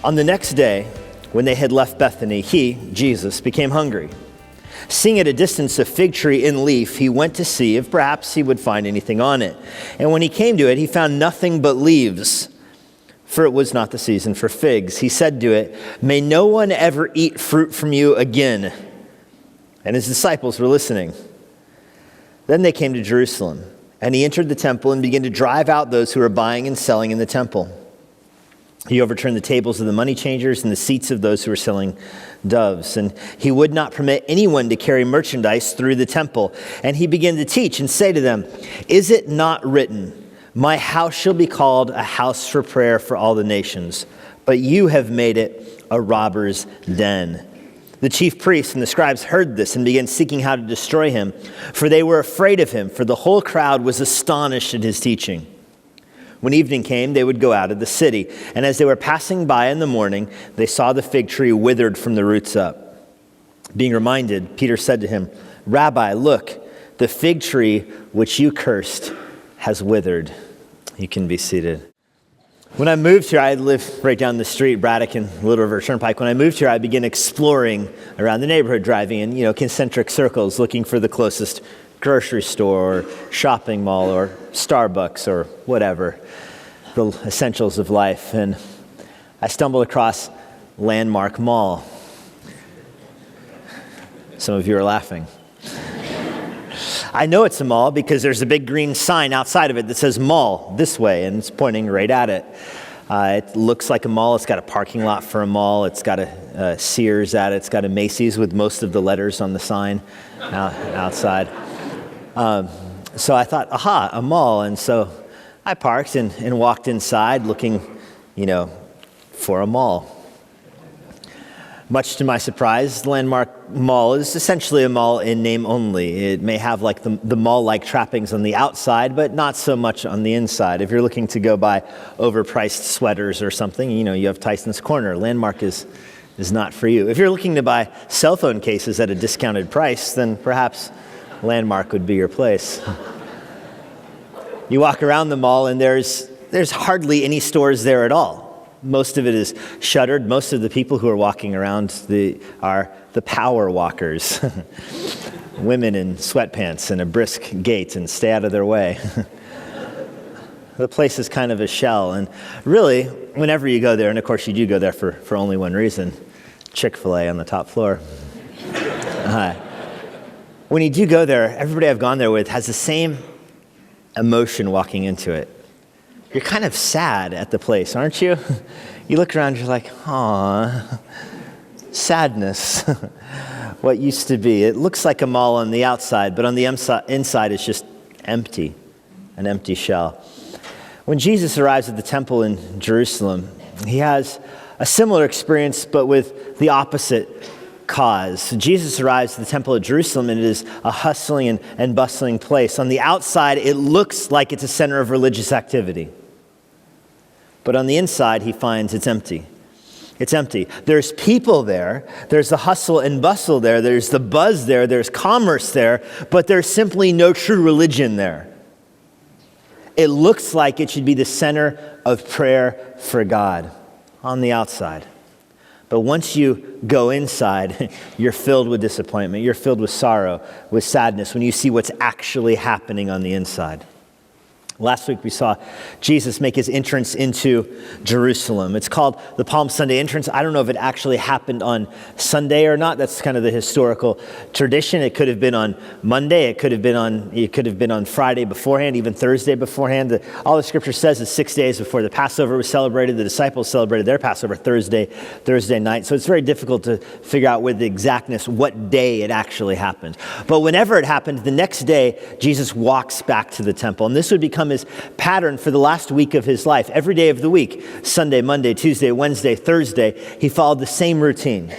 On the next day, when they had left Bethany, he, Jesus, became hungry. Seeing at a distance a fig tree in leaf, he went to see if perhaps he would find anything on it. And when he came to it, he found nothing but leaves, for it was not the season for figs. He said to it, "May no one ever eat fruit from you again." And his disciples were listening. Then they came to Jerusalem, and he entered the temple and began to drive out those who were buying and selling in the temple. He overturned the tables of the money changers and the seats of those who were selling doves. And he would not permit anyone to carry merchandise through the temple. And he began to teach and say to them, "Is it not written, 'My house shall be called a house for prayer for all the nations'? But you have made it a robber's den." The chief priests and the scribes heard this and began seeking how to destroy him, for they were afraid of him, for the whole crowd was astonished at his teaching. When evening came, they would go out of the city. And as they were passing by in the morning, they saw the fig tree withered from the roots up. Being reminded, Peter said to him, "Rabbi, look, the fig tree which you cursed has withered." You can be seated. When I moved here, I live right down the street, Braddock and Little River Turnpike. When I moved here, I began exploring around the neighborhood, driving in, concentric circles, looking for the closest grocery store or shopping mall or Starbucks or whatever, the essentials of life. And I stumbled across Landmark Mall. Some of you are laughing. I know it's a mall because there's a big green sign outside of it that says mall this way, and it's pointing right at it. It looks like a mall. It's got a parking lot for a mall. It's got a Sears at it. It's got a Macy's with most of the letters on the sign outside. So I thought, aha, a mall. And so I parked and walked inside looking, for a mall. Much to my surprise, the Landmark Mall is essentially a mall in name only. It may have like the mall-like trappings on the outside, but not so much on the inside. If you're looking to go buy overpriced sweaters or something, you have Tyson's Corner. Landmark is not for you. If you're looking to buy cell phone cases at a discounted price, then perhaps Landmark would be your place. You walk around the mall and there's hardly any stores there at all. Most of it is shuttered. Most of the people who are walking around are the power walkers. Women in sweatpants and a brisk gait, and stay out of their way. The place is kind of a shell. And really, whenever you go there, and of course you do go there for only one reason, Chick-fil-A on the top floor. When you do go there, everybody I've gone there with has the same emotion walking into it. You're kind of sad at the place, aren't you? You look around, you're like, aw, sadness. What used to be. It looks like a mall on the outside, but on the inside it's just empty, an empty shell. When Jesus arrives at the temple in Jerusalem, he has a similar experience, but with the opposite cause. Jesus arrives at the temple at Jerusalem, and it is a hustling and bustling place. On the outside, it looks like it's a center of religious activity. But on the inside, he finds it's empty. It's empty. There's people there. There's the hustle and bustle there. There's the buzz there. There's commerce there. But there's simply no true religion there. It looks like it should be the center of prayer for God on the outside. But once you go inside, you're filled with disappointment. You're filled with sorrow, with sadness when you see what's actually happening on the inside. Last week we saw Jesus make his entrance into Jerusalem. It's called the Palm Sunday entrance. I don't know if it actually happened on Sunday or not. That's kind of the historical tradition. It could have been on Monday. It could have been on Friday beforehand, even Thursday beforehand. All the scripture says is 6 days before the Passover was celebrated. The disciples celebrated their Passover Thursday night. So it's very difficult to figure out with exactness what day it actually happened. But whenever it happened, the next day, Jesus walks back to the temple. And this would become his pattern for the last week of his life. Every day of the week, Sunday, Monday, Tuesday, Wednesday, Thursday, he followed the same routine.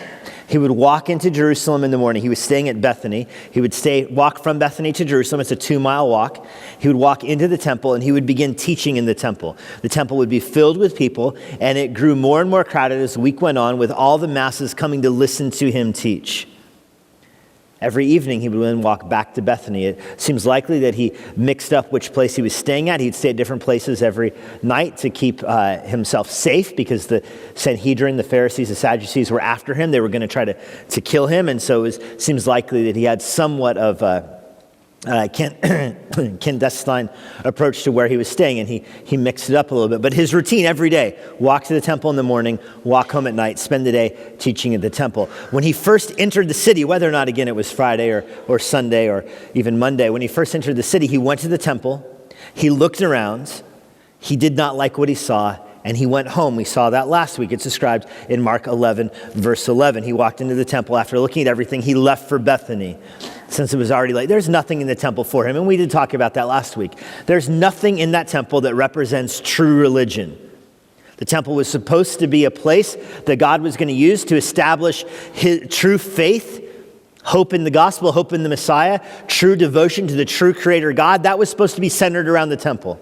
He would walk into Jerusalem in the morning. He was staying at Bethany. He would walk from Bethany to Jerusalem. It's a 2-mile walk. He would walk into the temple and he would begin teaching in the temple. The temple would be filled with people, and it grew more and more crowded as the week went on, with all the masses coming to listen to him teach. Every evening he would then walk back to Bethany. It seems likely that he mixed up which place he was staying at. He'd stay at different places every night to keep himself safe, because the Sanhedrin, the Pharisees, the Sadducees were after him. They were going to try to kill him, and so it seems likely that he had somewhat of clandestine approach to where he was staying, and he mixed it up a little bit. But his routine every day: walk to the temple in the morning, walk home at night, spend the day teaching at the temple. When he first entered the city, whether or not, again, it was Friday or Sunday or even Monday, when he first entered the city, he went to the temple, he looked around, he did not like what he saw, and he went home. We saw that last week. It's described in Mark 11, verse 11. He walked into the temple. After looking at everything, he left for Bethany, since it was already late. There's nothing in the temple for him, and we did talk about that last week. There's nothing in that temple that represents true religion. The temple was supposed to be a place that God was going to use to establish his true faith, hope in the gospel, hope in the Messiah, true devotion to the true creator God. That was supposed to be centered around the temple.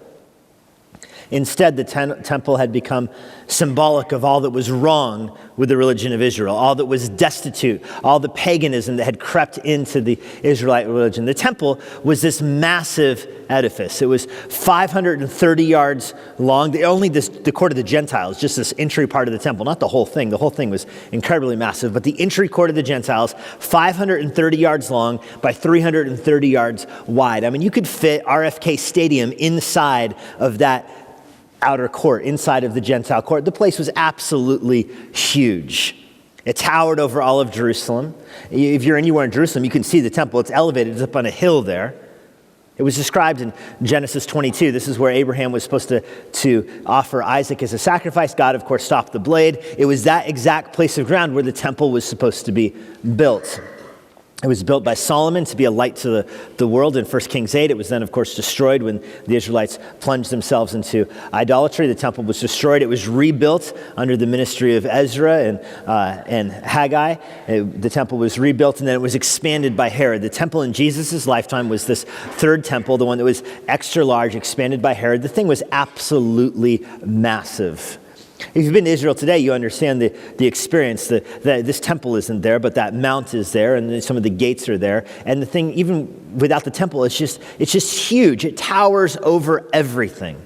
Instead, the temple had become symbolic of all that was wrong with the religion of Israel, all that was destitute, all the paganism that had crept into the Israelite religion. The temple was this massive edifice. It was 530 yards long. Only the court of the Gentiles, just this entry part of the temple, not the whole thing. The whole thing was incredibly massive, but the entry court of the Gentiles, 530 yards long by 330 yards wide. I mean, you could fit RFK Stadium inside of that outer court, inside of the Gentile court. The place was absolutely huge. It towered over all of Jerusalem. If you're anywhere in Jerusalem, you can see the temple. It's elevated. It's up on a hill there. It was described in Genesis 22. This is where Abraham was supposed to offer Isaac as a sacrifice. God, of course, stopped the blade. It was that exact place of ground where the temple was supposed to be built. It was built by Solomon to be a light to the world in 1 Kings 8. It was then, of course, destroyed when the Israelites plunged themselves into idolatry. The temple was destroyed. It was rebuilt under the ministry of Ezra and Haggai. The temple was rebuilt, and then it was expanded by Herod. The temple in Jesus' lifetime was this third temple, the one that was extra large, expanded by Herod. The thing was absolutely massive. If you've been to Israel today, you understand the experience. That this temple isn't there, but that mount is there, and some of the gates are there. And the thing, even without the temple, it's just huge. It towers over everything.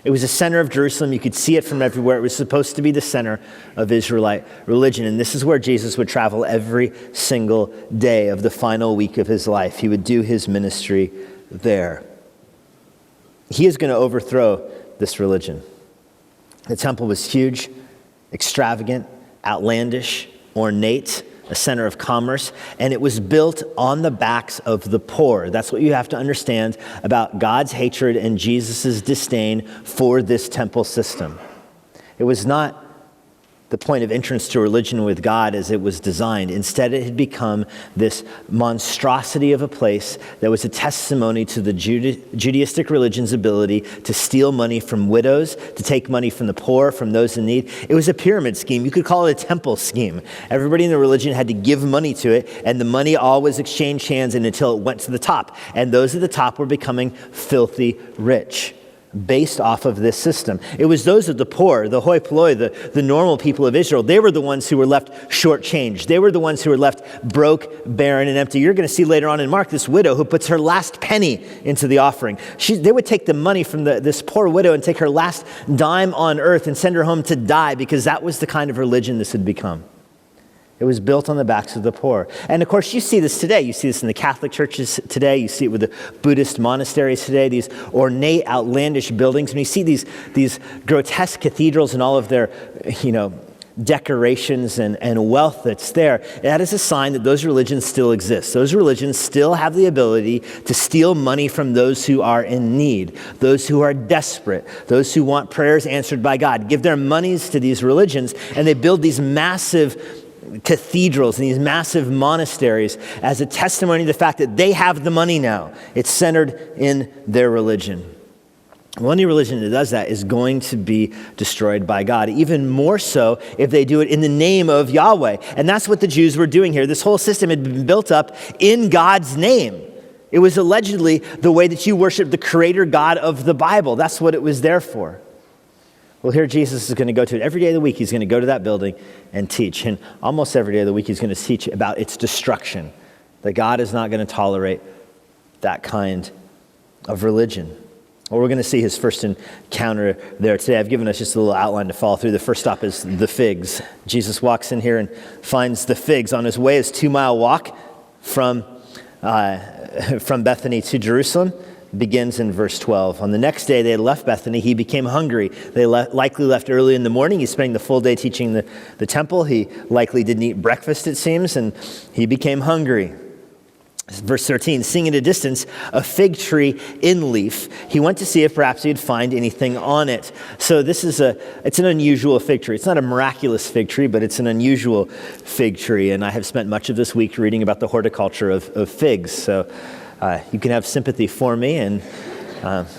It was the center of Jerusalem. You could see it from everywhere. It was supposed to be the center of Israelite religion. And this is where Jesus would travel every single day of the final week of his life. He would do his ministry there. He is going to overthrow this religion. The temple was huge, extravagant, outlandish, ornate, a center of commerce, and it was built on the backs of the poor. That's what you have to understand about God's hatred and Jesus' disdain for this temple system. It was not the point of entrance to religion with God as it was designed. Instead, it had become this monstrosity of a place that was a testimony to the Judaistic religion's ability to steal money from widows, to take money from the poor, from those in need. It was a pyramid scheme. You could call it a temple scheme. Everybody in the religion had to give money to it, and the money always exchanged hands until it went to the top. And those at the top were becoming filthy rich, based off of this system. It was those of the poor, the hoi polloi, the normal people of Israel. They were the ones who were left shortchanged. They were the ones who were left broke, barren, and empty. You're going to see later on in Mark this widow who puts her last penny into the offering. They would take the money from this poor widow and take her last dime on earth and send her home to die, because that was the kind of religion this had become. It was built on the backs of the poor. And of course, you see this today. You see this in the Catholic churches today. You see it with the Buddhist monasteries today, these ornate, outlandish buildings. And you see these grotesque cathedrals and all of their, decorations and wealth that's there. That is a sign that those religions still exist. Those religions still have the ability to steal money from those who are in need, those who are desperate, those who want prayers answered by God. Give their monies to these religions, and they build these massive cathedrals and these massive monasteries as a testimony to the fact that they have the money now. It's centered in their religion. Well, any religion that does that is going to be destroyed by God, even more so if they do it in the name of Yahweh. And that's what the Jews were doing here. This whole system had been built up in God's name. It was allegedly the way that you worship the creator God of the Bible. That's what it was there for. Well, here Jesus is going to go to it. Every day of the week, he's going to go to that building and teach. And almost every day of the week, he's going to teach about its destruction. that God is not going to tolerate that kind of religion. Well, we're going to see his first encounter there today. I've given us just a little outline to follow through. The first stop is the figs. Jesus walks in here and finds the figs. On his way, his 2-mile walk from Bethany to Jerusalem begins in verse 12. On the next day, they had left Bethany. He became hungry. They likely left early in the morning. He's spending the full day teaching the temple. He likely didn't eat breakfast, it seems, and he became hungry. Verse 13, seeing at a distance a fig tree in leaf, he went to see if perhaps he'd find anything on it. So this is it's an unusual fig tree. It's not a miraculous fig tree, but it's an unusual fig tree. And I have spent much of this week reading about the horticulture of figs. So you can have sympathy for me. And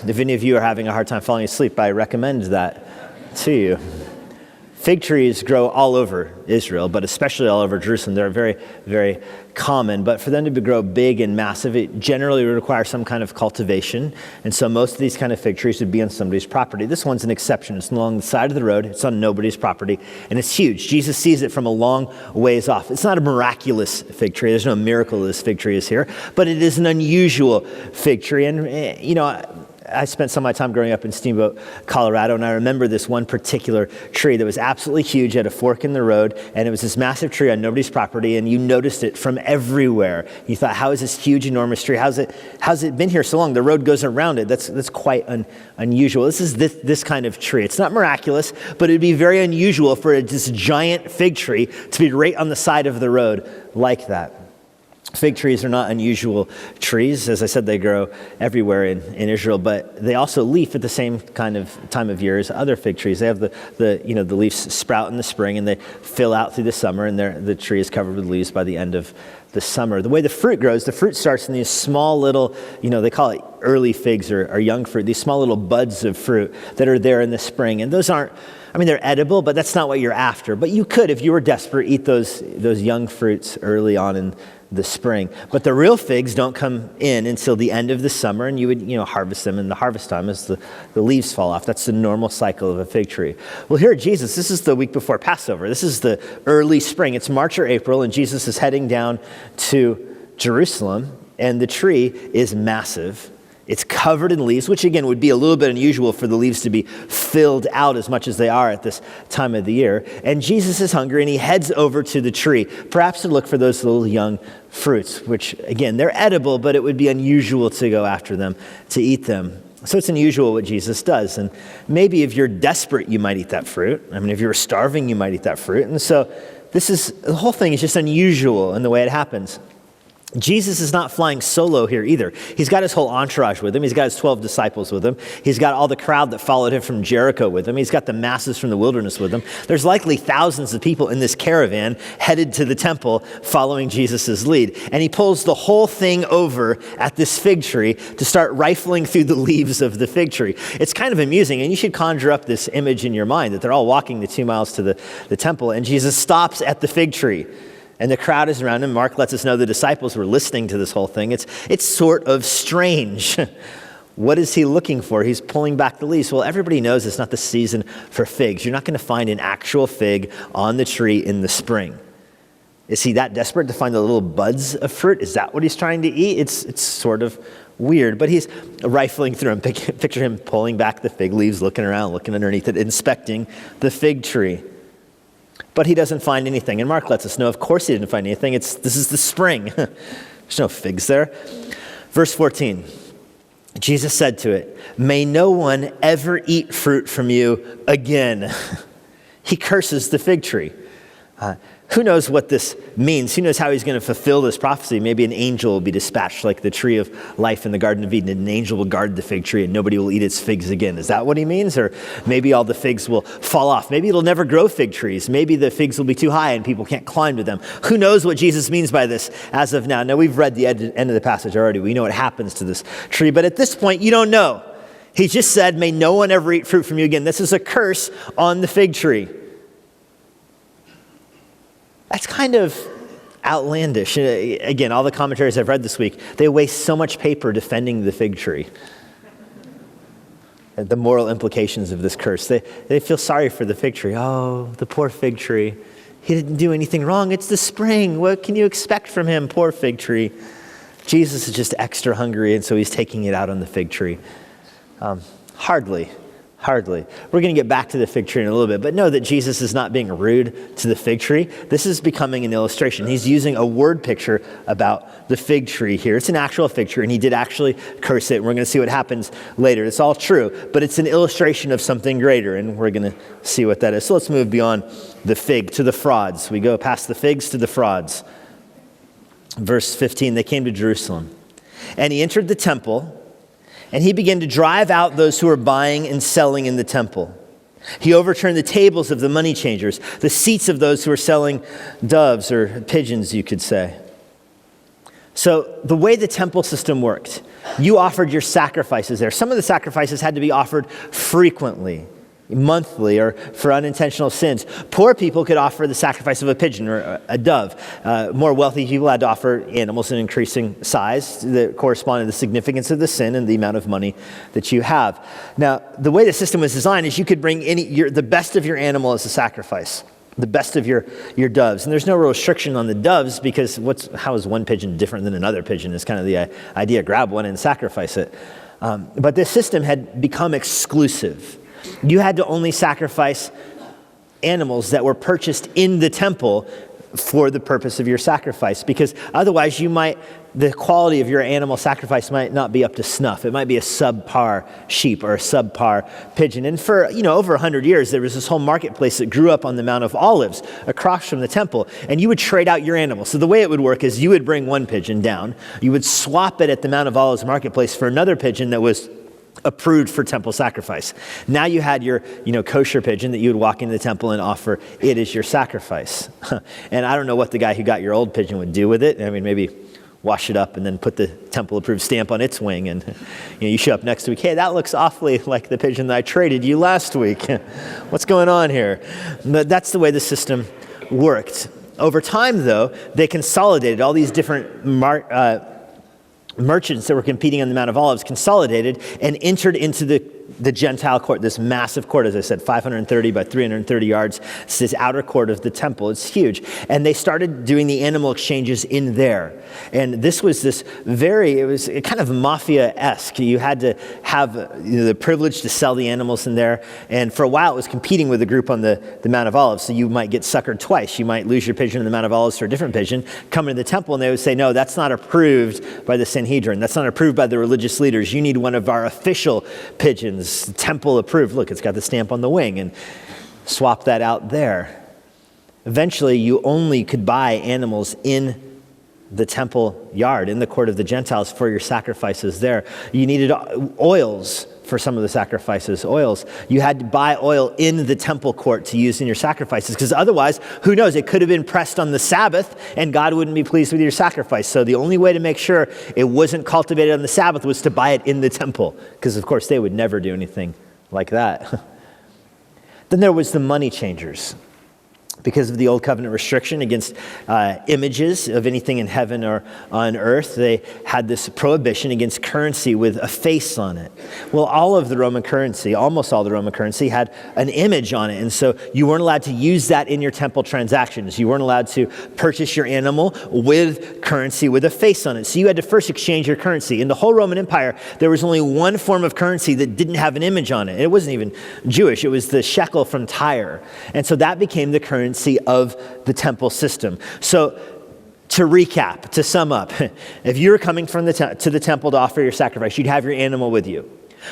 if any of you are having a hard time falling asleep, I recommend that to you. Fig trees grow all over Israel, but especially all over Jerusalem. They're very, very common. But for them to grow big and massive, it generally would require some kind of cultivation. And so most of these kind of fig trees would be on somebody's property. This one's an exception. It's along the side of the road. It's on nobody's property. And it's huge. Jesus sees it from a long ways off. It's not a miraculous fig tree. There's no miracle this fig tree is here. But it is an unusual fig tree. And, you know, I spent some of my time growing up in Steamboat, Colorado, and I remember this one particular tree that was absolutely huge at a fork in the road, and it was this massive tree on nobody's property, and you noticed it from everywhere. You thought, how is this huge, enormous tree? How's it been here so long? The road goes around it. That's quite unusual. This is this kind of tree. It's not miraculous, but it'd be very unusual for this giant fig tree to be right on the side of the road like that. Fig trees are not unusual trees. As I said, they grow everywhere in Israel, but they also leaf at the same kind of time of year as other fig trees. They have the leaves sprout in the spring and they fill out through the summer, and the tree is covered with leaves by the end of the summer. The way the fruit grows, the fruit starts in these small little, they call it early figs or young fruit, these small little buds of fruit that are there in the spring. And those aren't, they're edible, but that's not what you're after. But you could, if you were desperate, eat those young fruits early on in the spring. But the real figs don't come in until the end of the summer, and you would, harvest them in the harvest time as the leaves fall off. That's the normal cycle of a fig tree. Well, here at Jesus, this is the week before Passover. This is the early spring. It's March or April, and Jesus is heading down to Jerusalem, and the tree is massive. It's covered in leaves, which again would be a little bit unusual for the leaves to be filled out as much as they are at this time of the year. And Jesus is hungry and he heads over to the tree, perhaps to look for those little young fruits, which again, they're edible, but it would be unusual to go after them, to eat them. So it's unusual what Jesus does. And maybe if you're desperate, you might eat that fruit. If you're starving, you might eat that fruit. And so the whole thing is just unusual in the way it happens. Jesus is not flying solo here either. He's got his whole entourage with him. He's got his 12 disciples with him. He's got all the crowd that followed him from Jericho with him. He's got the masses from the wilderness with him. There's likely thousands of people in this caravan headed to the temple following Jesus' lead. And he pulls the whole thing over at this fig tree to start rifling through the leaves of the fig tree. It's kind of amusing, and you should conjure up this image in your mind that they're all walking the 2 miles to the temple, and Jesus stops at the fig tree. And the crowd is around him. Mark lets us know the disciples were listening to this whole thing. It's sort of strange. What is he looking for? He's pulling back the leaves. Well, everybody knows it's not the season for figs. You're not going to find an actual fig on the tree in the spring. Is he that desperate to find the little buds of fruit? Is that what he's trying to eat? It's sort of weird, but he's rifling through them. Picture him pulling back the fig leaves, looking around, looking underneath it, inspecting the fig tree. But he doesn't find anything. And Mark lets us know, of course he didn't find anything. This is the spring. There's no figs there. Verse 14, Jesus said to it, "May no one ever eat fruit from you again." He curses the fig tree. Who knows what this means? Who knows how he's going to fulfill this prophecy? Maybe an angel will be dispatched like the tree of life in the Garden of Eden. An angel will guard the fig tree and nobody will eat its figs again. Is that what he means? Or maybe all the figs will fall off. Maybe it'll never grow fig trees. Maybe the figs will be too high and people can't climb to them. Who knows what Jesus means by this as of now? Now, we've read the end of the passage already. We know what happens to this tree. But at this point, you don't know. He just said, "May no one ever eat fruit from you again." This is a curse on the fig tree. That's kind of outlandish. Again, all the commentaries I've read this week, they waste so much paper defending the fig tree. The moral implications of this curse. They feel sorry for the fig tree. Oh, the poor fig tree. He didn't do anything wrong. It's the spring. What can you expect from him? Poor fig tree. Jesus is just extra hungry, and so he's taking it out on the fig tree. Hardly. We're going to get back to the fig tree in a little bit, but know that Jesus is not being rude to the fig tree. This is becoming an illustration. He's using a word picture about the fig tree here. It's an actual fig tree, and he did actually curse it, and we're going to see what happens later. It's all true, but it's an illustration of something greater, and we're going to see what that is. So let's move beyond the fig to the frauds. We go past the figs to the frauds. Verse 15, they came to Jerusalem, and he entered the temple, and he began to drive out those who were buying and selling in the temple. He overturned the tables of the money changers, the seats of those who were selling doves or pigeons, you could say. So the way the temple system worked, you offered your sacrifices there. Some of the sacrifices had to be offered frequently, monthly, or for unintentional sins. Poor people could offer the sacrifice of a pigeon or a dove. More wealthy people had to offer animals in increasing size that corresponded to the significance of the sin and the amount of money that you have. Now, the way the system was designed is you could bring the best of your animal as a sacrifice, the best of your doves. And there's no real restriction on the doves because how is one pigeon different than another pigeon is kind of the idea. Grab one and sacrifice it. But this system had become exclusive. You had to only sacrifice animals that were purchased in the temple for the purpose of your sacrifice, because otherwise the quality of your animal sacrifice might not be up to snuff. It might be a subpar sheep or a subpar pigeon. And for, over 100 years, there was this whole marketplace that grew up on the Mount of Olives across from the temple, and you would trade out your animal. So the way it would work is you would bring one pigeon down, you would swap it at the Mount of Olives marketplace for another pigeon that was approved for temple sacrifice. Now you had your, kosher pigeon that you would walk into the temple and offer it as your sacrifice. And I don't know what the guy who got your old pigeon would do with it. I mean, maybe wash it up and then put the temple approved stamp on its wing. And you show up next week, hey, that looks awfully like the pigeon that I traded you last week. What's going on here? But that's the way the system worked. Over time, though, they consolidated all these different merchants that were competing on the Mount of Olives, consolidated and entered into the Gentile court, this massive court, as I said, 530 by 330 yards. It's this outer court of the temple. It's huge. And they started doing the animal exchanges in there. And this was it was kind of mafia-esque. You had to have the privilege to sell the animals in there. And for a while, it was competing with a group on the Mount of Olives. So you might get suckered twice. You might lose your pigeon on the Mount of Olives for a different pigeon, come into the temple, and they would say, no, that's not approved by the Sanhedrin. That's not approved by the religious leaders. You need one of our official pigeons, temple approved. Look, it's got the stamp on the wing, and swap that out there. Eventually, you only could buy animals in the temple yard, in the court of the Gentiles for your sacrifices there. You needed oils for some of the sacrifices, oils. You had to buy oil in the temple court to use in your sacrifices, because otherwise, who knows, it could have been pressed on the Sabbath and God wouldn't be pleased with your sacrifice. So the only way to make sure it wasn't cultivated on the Sabbath was to buy it in the temple, because of course they would never do anything like that. Then there was the money changers. Because of the Old Covenant restriction against images of anything in heaven or on earth, they had this prohibition against currency with a face on it. Well, almost all the Roman currency had an image on it. And so you weren't allowed to use that in your temple transactions. You weren't allowed to purchase your animal with currency with a face on it. So you had to first exchange your currency. In the whole Roman Empire, there was only one form of currency that didn't have an image on it. It wasn't even Jewish. It was the shekel from Tyre. And so that became the currency of the temple system. So to recap, to sum up, if you were coming from to the temple to offer your sacrifice, you'd have your animal with you.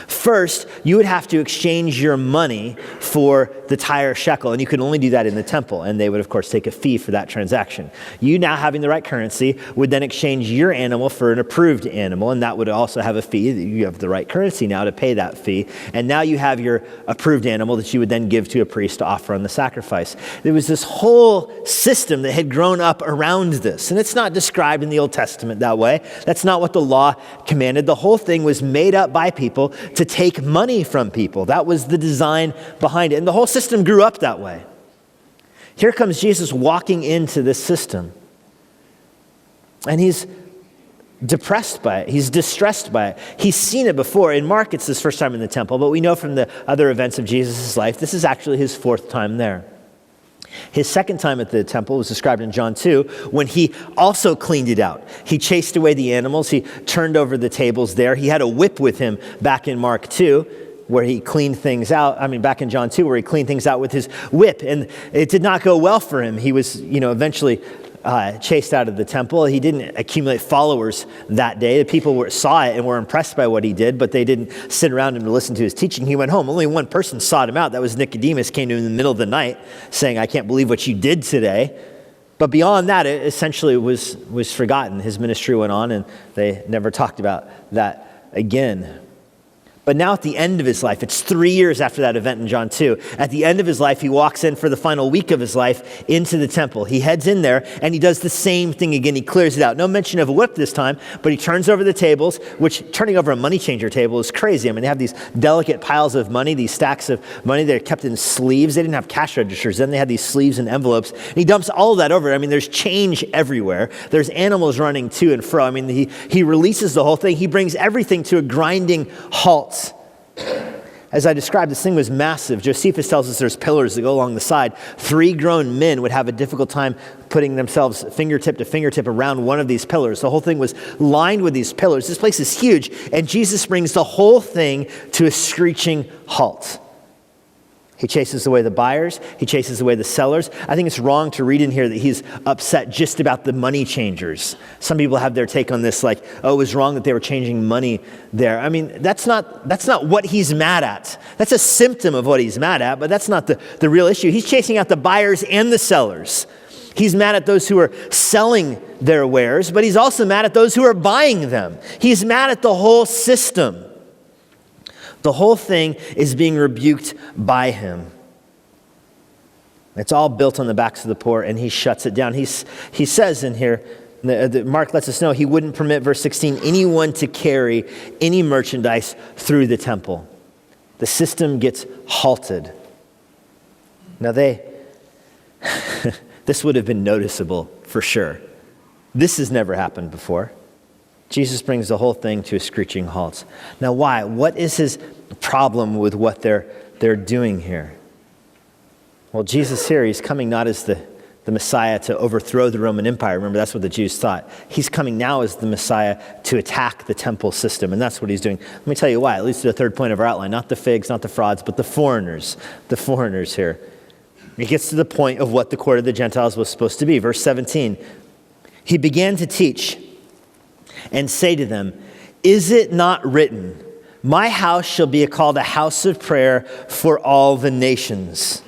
First, you would have to exchange your money for the Tyre shekel, and you could only do that in the temple, and they would, of course, take a fee for that transaction. You, now having the right currency, would then exchange your animal for an approved animal, and that would also have a fee. You have the right currency now to pay that fee, and now you have your approved animal that you would then give to a priest to offer on the sacrifice. There was this whole system that had grown up around this, and it's not described in the Old Testament that way. That's not what the law commanded. The whole thing was made up by people to take money from people. That was the design behind it. And the whole system grew up that way. Here comes Jesus walking into this system. And he's depressed by it. He's distressed by it. He's seen it before. In Mark, it's his first time in the temple, but we know from the other events of Jesus' life, this is actually his fourth time there. His second time at the temple was described in John 2, when he also cleaned it out. He chased away the animals. He turned over the tables there. He had a whip with him back in Mark 2, where he cleaned things out. Back in John 2, where he cleaned things out with his whip. And it did not go well for him. He was, eventually chased out of the temple. He didn't accumulate followers that day. The people saw it and were impressed by what he did, but they didn't sit around him to listen to his teaching. He went home. Only one person sought him out. That was Nicodemus, came to him in the middle of the night saying, "I can't believe what you did today." But beyond that, it essentially was forgotten. His ministry went on and they never talked about that again. But now at the end of his life, it's 3 years after that event in John 2. At the end of his life, he walks in for the final week of his life into the temple. He heads in there and he does the same thing again. He clears it out. No mention of a whip this time, but he turns over the tables, which turning over a money changer table is crazy. They have these delicate piles of money, these stacks of money. They're kept in sleeves. They didn't have cash registers. Then they had these sleeves and envelopes. And he dumps all of that over. There's change everywhere. There's animals running to and fro. He releases the whole thing. He brings everything to a grinding halt. As I described, this thing was massive. Josephus tells us there's pillars that go along the side. 3 grown men would have a difficult time putting themselves fingertip to fingertip around one of these pillars. The whole thing was lined with these pillars. This place is huge, and Jesus brings the whole thing to a screeching halt. He chases away the buyers. He chases away the sellers. I think it's wrong to read in here that he's upset just about the money changers. Some people have their take on this like, oh, it was wrong that they were changing money there. That's not what he's mad at. That's a symptom of what he's mad at, but that's not the real issue. He's chasing out the buyers and the sellers. He's mad at those who are selling their wares, but he's also mad at those who are buying them. He's mad at the whole system. The whole thing is being rebuked by him. It's all built on the backs of the poor, and he shuts it down. He says in here, Mark lets us know he wouldn't permit, verse 16, anyone to carry any merchandise through the temple. The system gets halted. Now this would have been noticeable for sure. This has never happened before. Jesus brings the whole thing to a screeching halt. Now why? What is his problem with what they're doing here? Well, Jesus here, he's coming not as the Messiah to overthrow the Roman Empire. Remember, that's what the Jews thought. He's coming now as the Messiah to attack the temple system, and that's what he's doing. Let me tell you why, at least to the third point of our outline. Not the figs, not the frauds, but the foreigners here. It gets to the point of what the court of the Gentiles was supposed to be. Verse 17, he began to teach and say to them, "Is it not written, my house shall be called a house of prayer for all the nations?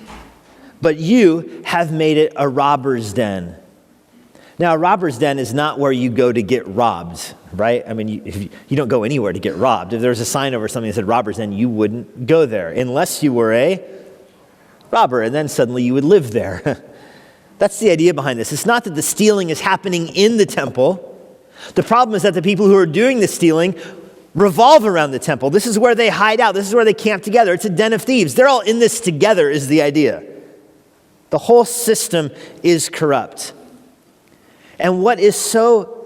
But you have made it a robber's den." Now, a robber's den is not where you go to get robbed, right? You don't go anywhere to get robbed. If there was a sign over something that said robber's den, you wouldn't go there unless you were a robber, and then suddenly you would live there. That's the idea behind this. It's not that the stealing is happening in the temple. The problem is that the people who are doing the stealing revolve around the temple. This is where they hide out. This is where they camp together. It's a den of thieves. They're all in this together is the idea. The whole system is corrupt. And what is so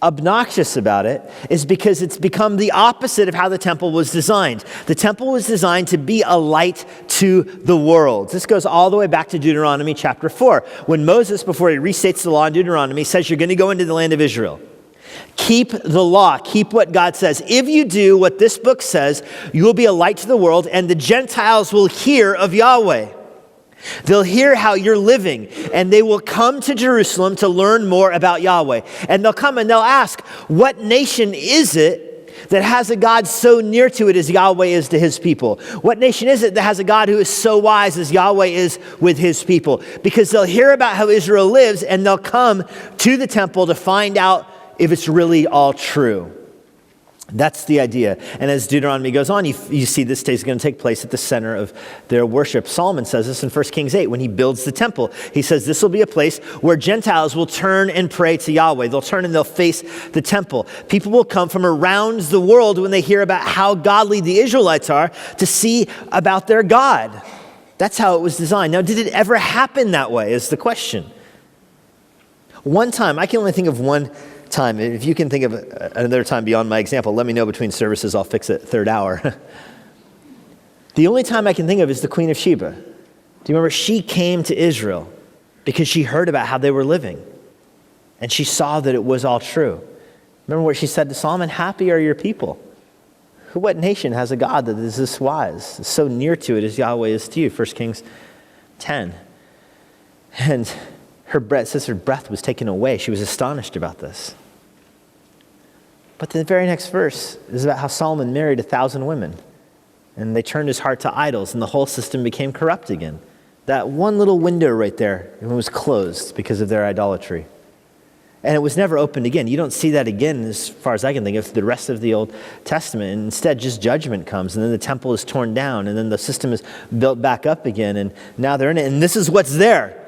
obnoxious about it is because it's become the opposite of how the temple was designed. The temple was designed to be a light to the world. This goes all the way back to Deuteronomy chapter 4, when Moses, before he restates the law in Deuteronomy, says you're going to go into the land of Israel. Keep the law. Keep what God says. If you do what this book says, you will be a light to the world, and the Gentiles will hear of Yahweh. They'll hear how you're living, and they will come to Jerusalem to learn more about Yahweh. And they'll come and they'll ask, what nation is it that has a God so near to it as Yahweh is to his people? What nation is it that has a God who is so wise as Yahweh is with his people? Because they'll hear about how Israel lives, and they'll come to the temple to find out if it's really all true. That's the idea. And as Deuteronomy goes on, you see this day is going to take place at the center of their worship. Solomon says this in 1 Kings 8 when he builds the temple. He says this will be a place where Gentiles will turn and pray to Yahweh. They'll turn and they'll face the temple. People will come from around the world when they hear about how godly the Israelites are to see about their God. That's how it was designed. Now, did it ever happen that way is the question. One time, I can only think of one time. If you can think of another time beyond my example, let me know between services. I'll fix it third hour. The only time I can think of is the Queen of Sheba. Do you remember? She came to Israel. because she heard about how they were living. And she saw that it was all true. Remember what she said to Solomon? Happy are your people. What nation has a God that is this wise, so near to it as Yahweh is to you? 1 Kings 10. And it says her breath was taken away. She was astonished about this. But the very next verse is about how Solomon married 1,000 women. And they turned his heart to idols, and the whole system became corrupt again. That one little window right there, it was closed because of their idolatry. And it was never opened again. You don't see that again, as far as I can think of, the rest of the Old Testament. And instead, just judgment comes, and then the temple is torn down, and then the system is built back up again, and now they're in it. And this is what's there.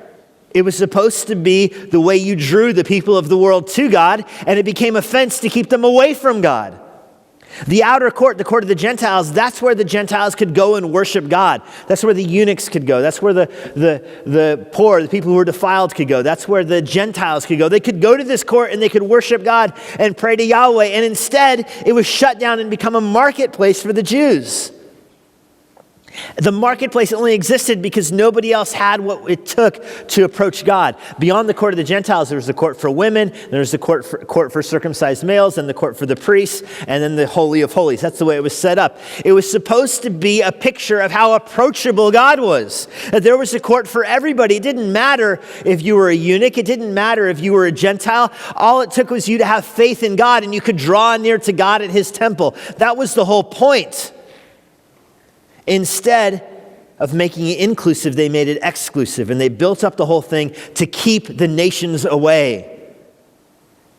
It was supposed to be the way you drew the people of the world to God, and it became a fence to keep them away from God. The outer court, the court of the Gentiles, that's where the Gentiles could go and worship God. That's where the eunuchs could go. That's where the poor, the people who were defiled could go. That's where the Gentiles could go. They could go to this court and they could worship God and pray to Yahweh. And instead, it was shut down and become a marketplace for the Jews. The marketplace only existed because nobody else had what it took to approach God. Beyond the court of the Gentiles, there was the court for women, there was the court for circumcised males, and the court for the priests, and then the Holy of Holies. That's the way it was set up. It was supposed to be a picture of how approachable God was. That there was a court for everybody. It didn't matter if you were a eunuch. It didn't matter if you were a Gentile. All it took was you to have faith in God, and you could draw near to God at his temple. That was the whole point. Instead of making it inclusive, they made it exclusive, and they built up the whole thing to keep the nations away.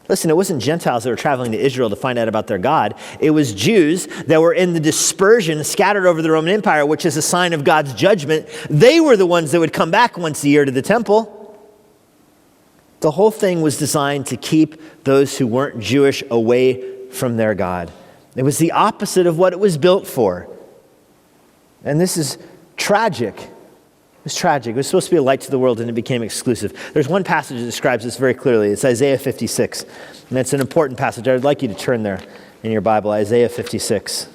Listen, it wasn't Gentiles that were traveling to Israel to find out about their God. It was Jews that were in the dispersion scattered over the Roman Empire, which is a sign of God's judgment. They were the ones that would come back once a year to the temple. The whole thing was designed to keep those who weren't Jewish away from their God. It was the opposite of what it was built for. And this is tragic. It was tragic. It was supposed to be a light to the world, and it became exclusive. There's one passage that describes this very clearly. It's Isaiah 56, and it's an important passage. I would like you to turn there in your Bible, Isaiah 56.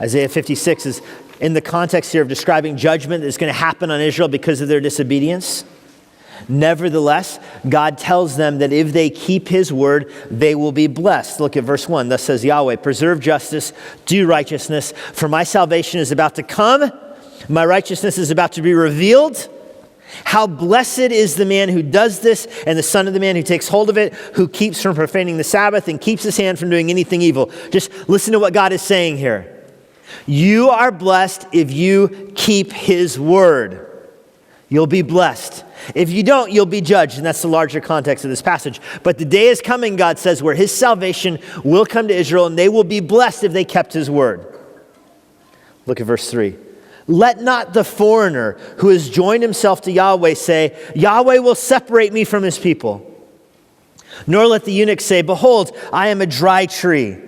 Isaiah 56 is in the context here of describing judgment that's going to happen on Israel because of their disobedience. Nevertheless, God tells them that if they keep his word, they will be blessed. Look at verse 1. Thus says Yahweh, preserve justice, do righteousness, for my salvation is about to come. My righteousness is about to be revealed. How blessed is the man who does this, and the son of the man who takes hold of it, who keeps from profaning the Sabbath and keeps his hand from doing anything evil. Just listen to what God is saying here. You are blessed if you keep his word. You'll be blessed. If you don't, you'll be judged. And that's the larger context of this passage. But the day is coming, God says, where his salvation will come to Israel, and they will be blessed if they kept his word. Look at verse 3. Let not the foreigner who has joined himself to Yahweh say, Yahweh will separate me from his people. Nor let the eunuch say, behold, I am a dry tree.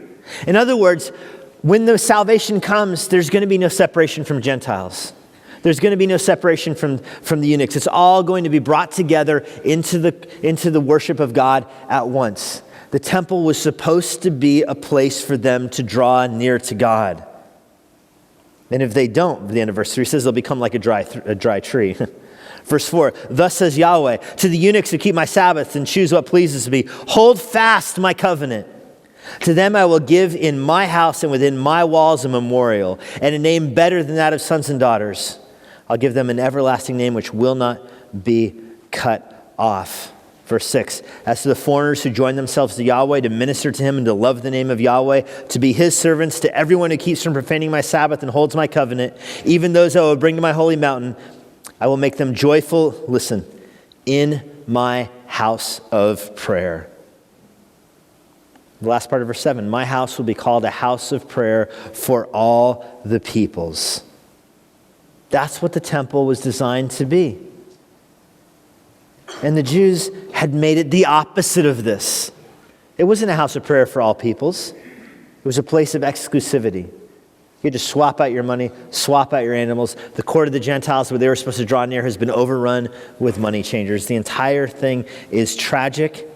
In other words, when the salvation comes, there's going to be no separation from Gentiles. There's going to be no separation from the eunuchs. It's all going to be brought together into the worship of God at once. The temple was supposed to be a place for them to draw near to God. And if they don't, the end of verse 3 says they'll become like a dry tree. Verse 4, thus says Yahweh, to the eunuchs who keep my Sabbaths and choose what pleases me, hold fast my covenant. To them I will give in my house and within my walls a memorial, and a name better than that of sons and daughters. I'll give them an everlasting name which will not be cut off. Verse 6, as to the foreigners who join themselves to Yahweh to minister to him and to love the name of Yahweh, to be his servants, to everyone who keeps from profaning my Sabbath and holds my covenant, even those I will bring to my holy mountain, I will make them joyful, listen, in my house of prayer. The last part of verse 7, my house will be called a house of prayer for all the peoples. That's what the temple was designed to be. And the Jews had made it the opposite of this. It wasn't a house of prayer for all peoples. It was a place of exclusivity. You had to swap out your money, swap out your animals. The court of the Gentiles, where they were supposed to draw near, has been overrun with money changers. The entire thing is tragic,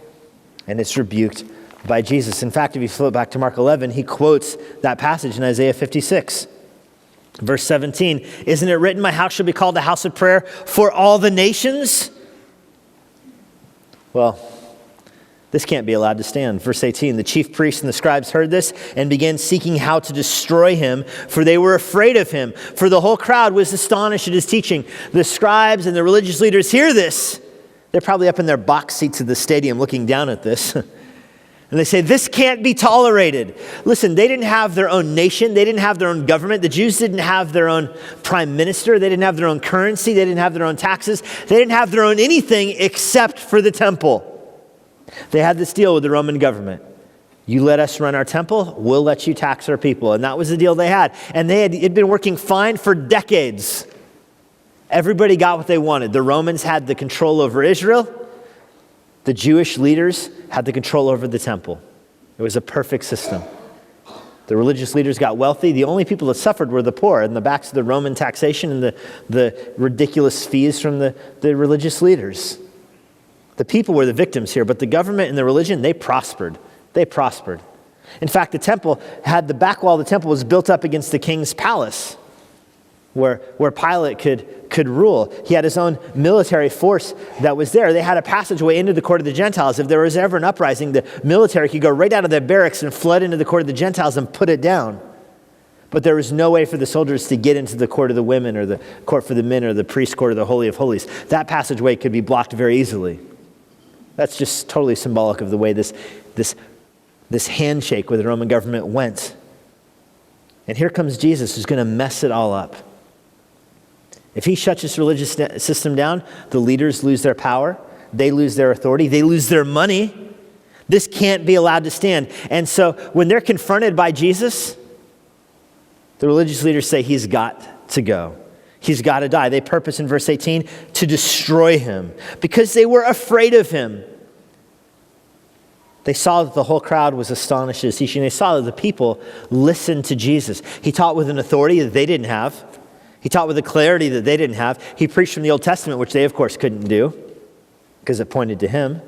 and it's rebuked by Jesus. In fact, if you flip back to Mark 11, he quotes that passage in Isaiah 56. Verse 17, isn't it written, my house shall be called a house of prayer for all the nations? Well, this can't be allowed to stand. Verse 18, the chief priests and the scribes heard this and began seeking how to destroy him, for they were afraid of him. For the whole crowd was astonished at his teaching. The scribes and the religious leaders hear this. They're probably up in their box seats of the stadium looking down at this. And they say, this can't be tolerated. Listen, they didn't have their own nation. They didn't have their own government. The Jews didn't have their own prime minister. They didn't have their own currency. They didn't have their own taxes. They didn't have their own anything except for the temple. They had this deal with the Roman government. You let us run our temple, we'll let you tax our people. And that was the deal they had. And it'd been working fine for decades. Everybody got what they wanted. The Romans had the control over Israel. The Jewish leaders had the control over the temple. It was a perfect system. The religious leaders got wealthy. The only people that suffered were the poor and the backs of the Roman taxation and the ridiculous fees from the religious leaders. The people were the victims here, but the government and the religion, they prospered. They prospered. In fact, the back wall of the temple was built up against the king's palace, where Pilate could rule. He had his own military force that was there. They had a passageway into the court of the Gentiles. If there was ever an uprising, the military could go right out of their barracks and flood into the court of the Gentiles and put it down. But there was no way for the soldiers to get into the court of the women or the court for the men or the priest court or the Holy of Holies. That passageway could be blocked very easily. That's just totally symbolic of the way this handshake with the Roman government went. And here comes Jesus, who's going to mess it all up. If he shuts this religious system down, the leaders lose their power, they lose their authority, they lose their money. This can't be allowed to stand. And so when they're confronted by Jesus, the religious leaders say he's got to go. He's got to die. They purpose in verse 18 to destroy him because they were afraid of him. They saw that the whole crowd was astonished at his teaching. They saw that the people listened to Jesus. He taught with an authority that they didn't have. He taught with a clarity that they didn't have. He preached from the Old Testament, which they, of course, couldn't do because it pointed to him.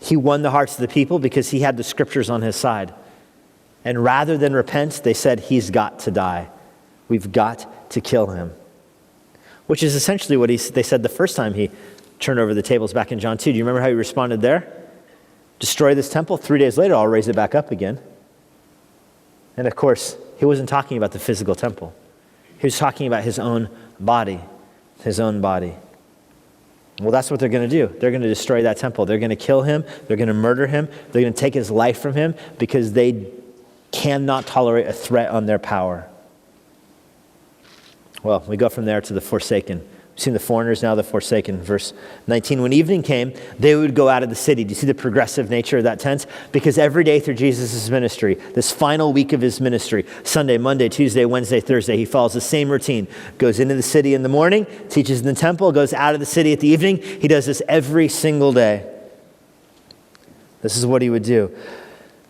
He won the hearts of the people because he had the scriptures on his side. And rather than repent, they said, he's got to die. We've got to kill him. Which is essentially what they said the first time he turned over the tables back in John 2. Do you remember how he responded there? Destroy this temple. 3 days later, I'll raise it back up again. And of course, he wasn't talking about the physical temple. He was talking about his own body. His own body. Well, that's what they're going to do. They're going to destroy that temple. They're going to kill him. They're going to murder him. They're going to take his life from him because they cannot tolerate a threat on their power. Well, we go from there to the forsaken. We've seen the foreigners, now the forsaken. Verse 19, when evening came, they would go out of the city. Do you see the progressive nature of that tense? Because every day through Jesus' ministry, this final week of his ministry, Sunday, Monday, Tuesday, Wednesday, Thursday, he follows the same routine. Goes into the city in the morning, teaches in the temple, goes out of the city at the evening. He does this every single day. This is what he would do.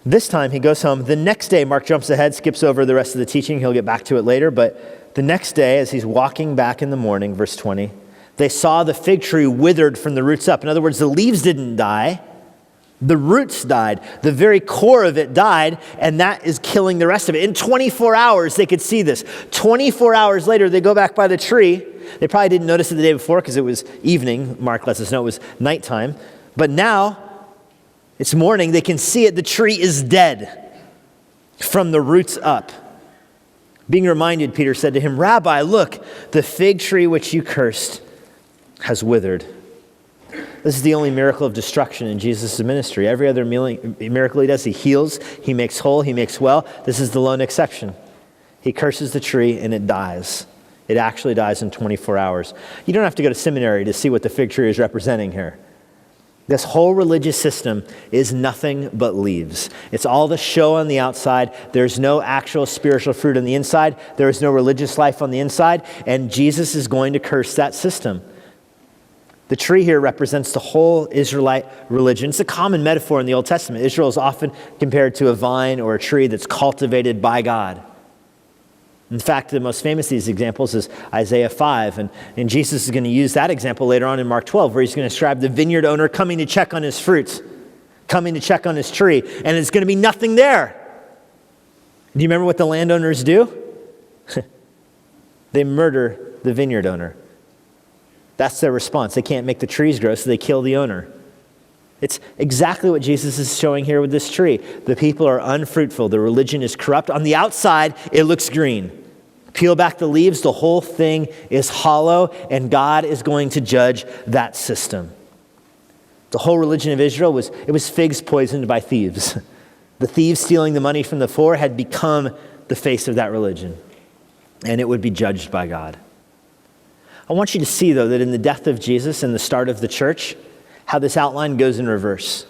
This time he goes home. The next day, Mark jumps ahead, skips over the rest of the teaching. He'll get back to it later, but the next day, as he's walking back in the morning, verse 20, they saw the fig tree withered from the roots up. In other words, the leaves didn't die. The roots died. The very core of it died, and that is killing the rest of it. In 24 hours, they could see this. 24 hours later, they go back by the tree. They probably didn't notice it the day before because it was evening. Mark lets us know it was nighttime. But now, it's morning. They can see it. The tree is dead from the roots up. Being reminded, Peter said to him, Rabbi, look, the fig tree which you cursed has withered. This is the only miracle of destruction in Jesus' ministry. Every other miracle he does, he heals, he makes whole, he makes well. This is the lone exception. He curses the tree and it dies. It actually dies in 24 hours. You don't have to go to seminary to see what the fig tree is representing here. This whole religious system is nothing but leaves. It's all the show on the outside. There's no actual spiritual fruit on the inside. There is no religious life on the inside. And Jesus is going to curse that system. The tree here represents the whole Israelite religion. It's a common metaphor in the Old Testament. Israel is often compared to a vine or a tree that's cultivated by God. In fact, the most famous of these examples is Isaiah 5. And Jesus is going to use that example later on in Mark 12, where he's going to describe the vineyard owner coming to check on his fruits, coming to check on his tree, and it's going to be nothing there. Do you remember what the landowners do? They murder the vineyard owner. That's their response. They can't make the trees grow, so they kill the owner. It's exactly what Jesus is showing here with this tree. The people are unfruitful. The religion is corrupt. On the outside, it looks green. Peel back the leaves, the whole thing is hollow, and God is going to judge that system. The whole religion of Israel was figs poisoned by thieves. The thieves stealing the money from the poor had become the face of that religion, and it would be judged by God. I want you to see, though, that in the death of Jesus and the start of the church, how this outline goes in reverse.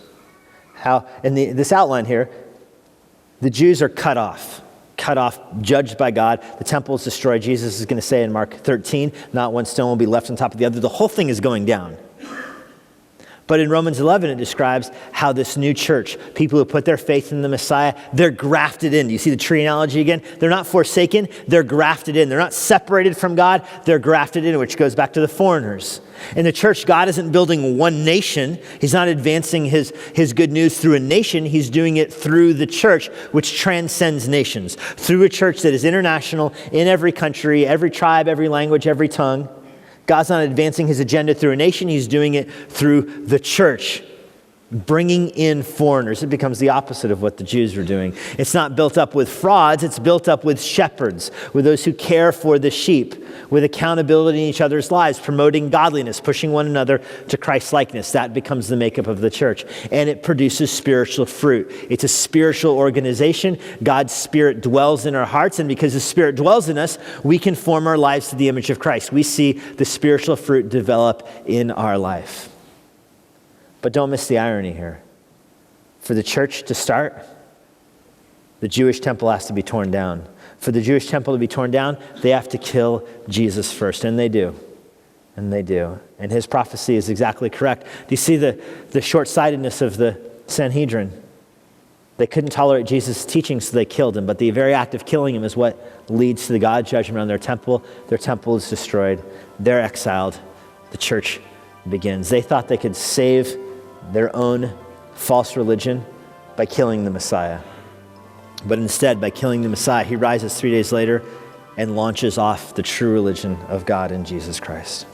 How in this outline here, the Jews are cut off, judged by God. The temple is destroyed. Jesus is going to say in Mark 13, not one stone will be left on top of the other. The whole thing is going down. But in Romans 11, it describes how this new church, people who put their faith in the Messiah, they're grafted in. Do you see the tree analogy again? They're not forsaken, they're grafted in. They're not separated from God, they're grafted in, which goes back to the foreigners. In the church, God isn't building one nation. He's not advancing his good news through a nation. He's doing it through the church, which transcends nations. Through a church that is international in every country, every tribe, every language, every tongue. God's not advancing his agenda through a nation. He's doing it through the church, bringing in foreigners. It becomes the opposite of what the Jews were doing. It's not built up with frauds. It's built up with shepherds, with those who care for the sheep, with accountability in each other's lives, promoting godliness, pushing one another to Christ-likeness. That becomes the makeup of the church. And it produces spiritual fruit. It's a spiritual organization. God's Spirit dwells in our hearts. And because the Spirit dwells in us, we can form our lives to the image of Christ. We see the spiritual fruit develop in our life. But don't miss the irony here. For the church to start, the Jewish temple has to be torn down. For the Jewish temple to be torn down, they have to kill Jesus first. And they do. And they do. And his prophecy is exactly correct. Do you see the short-sightedness of the Sanhedrin? They couldn't tolerate Jesus' teaching, so they killed him. But the very act of killing him is what leads to the God judgment on their temple. Their temple is destroyed. They're exiled. The church begins. They thought they could save their own false religion by killing the Messiah. But instead, by killing the Messiah, he rises 3 days later and launches off the true religion of God in Jesus Christ.